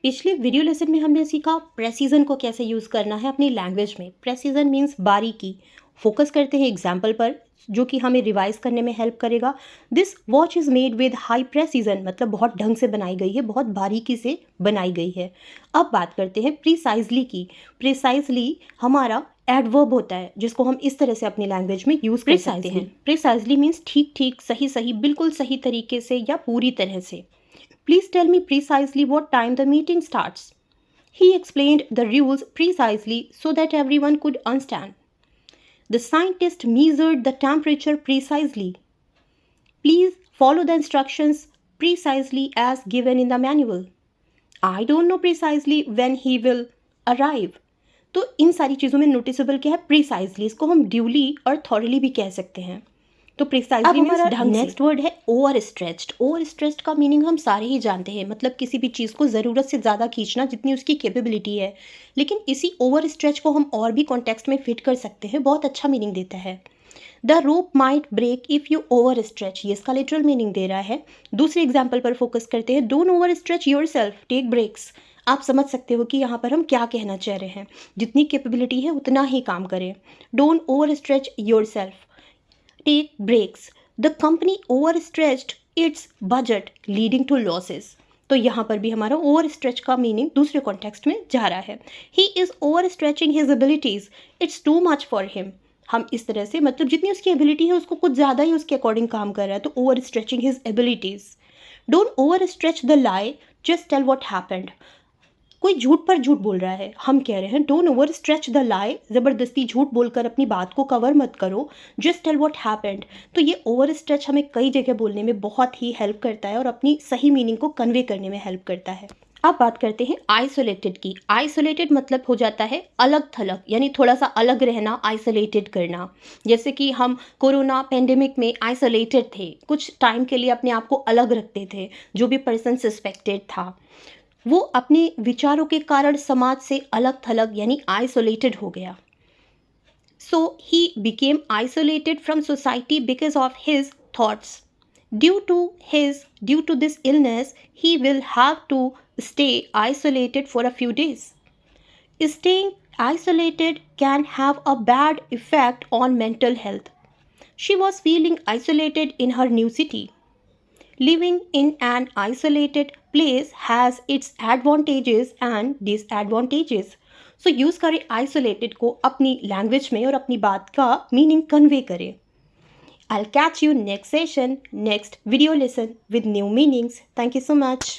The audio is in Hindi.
पिछले वीडियो लेसन में हमने सीखा प्रेसिजन को कैसे यूज़ करना है अपनी लैंग्वेज में। प्रेसिजन मीन्स बारीकी। फोकस करते हैं एग्जाम्पल पर जो कि हमें रिवाइज करने में हेल्प करेगा। This watch is made with high precision, मतलब बहुत ढंग से बनाई गई है, बहुत बारीकी से बनाई गई है। अब बात करते हैं प्रिसाइजली की। प्रिसाइजली हमारा एडवर्ब होता है जिसको हम इस तरह से अपनी लैंग्वेज में यूज़ कर सकते हैं। प्रिसाइजली मीन्स ठीक ठीक, सही सही, बिल्कुल सही तरीके से या पूरी तरह से। Please tell me precisely what time the meeting starts. He explained the rules precisely so that everyone could understand. The scientist measured the temperature precisely. Please follow the instructions precisely as given in the manual. I don't know precisely when he will arrive. तो इन सारी चीज़ों में नोटिसेबल क्या है? प्रिसाइजली। इसको हम ड्यूली और थॉरली भी कह सकते हैं। तो प्रिसाइजली मीन्स ढंग से। नेक्स्ट वर्ड है ओवर स्ट्रेच्ड। ओवर स्ट्रेच्ड का मीनिंग हम सारे ही जानते हैं, मतलब किसी भी चीज़ को ज़रूरत से ज़्यादा खींचना जितनी उसकी कैपेबिलिटी है। लेकिन इसी ओवर स्ट्रेच को हम और भी कॉन्टेक्स्ट में फिट कर सकते हैं, बहुत अच्छा मीनिंग देता है। The rope might break if you overstretch, ये इसका लिटरल मीनिंग दे रहा है। दूसरे एग्जाम्पल पर फोकस करते हैं। Don't overstretch yourself, take breaks. आप समझ सकते हो कि यहाँ पर हम क्या कहना चाह रहे हैं। जितनी कैपेबिलिटी है उतना ही काम करें। Don't overstretch yourself, take breaks. The company overstretched its budget leading to losses. तो यहाँ पर भी हमारा overstretch का मीनिंग दूसरे कॉन्टेक्स्ट में जा रहा है। He is overstretching his abilities. It's too much for him. हम इस तरह से, मतलब जितनी उसकी एबिलिटी है उसको कुछ ज़्यादा ही उसके अकॉर्डिंग काम कर रहा है, तो overstretching his abilities. Don't overstretch the lie. Just tell what happened. कोई झूठ पर झूठ बोल रहा है, हम कह रहे हैं don't overstretch the lie. ज़बरदस्ती झूठ बोलकर अपनी बात को कवर मत करो। Just tell what happened. तो ये ओवर स्ट्रेच हमें कई जगह बोलने में बहुत ही हेल्प करता है और अपनी सही मीनिंग को कन्वे करने में हेल्प करता है। अब बात करते हैं आइसोलेटेड की। आइसोलेटेड मतलब हो जाता है अलग थलग, यानी थोड़ा सा अलग रहना, आइसोलेटेड करना। जैसे कि हम कोरोना पेंडेमिक में आइसोलेटेड थे, कुछ टाइम के लिए अपने आप को अलग रखते थे। जो भी पर्सन सस्पेक्टेड था वो अपने विचारों के कारण समाज से अलग थलग यानी आइसोलेटेड हो गया। So he became isolated from society because of his thoughts. Due to this illness he will have to stay isolated for a few days. Staying isolated can have a bad effect on mental health. She was feeling isolated in her new city. Living in an isolated place has its advantages and disadvantages. So use करें isolated को अपनी लैंग्वेज में और अपनी बात का मीनिंग कन्वे करें. I'll catch you next session, next video lesson with new meanings. Thank you so much.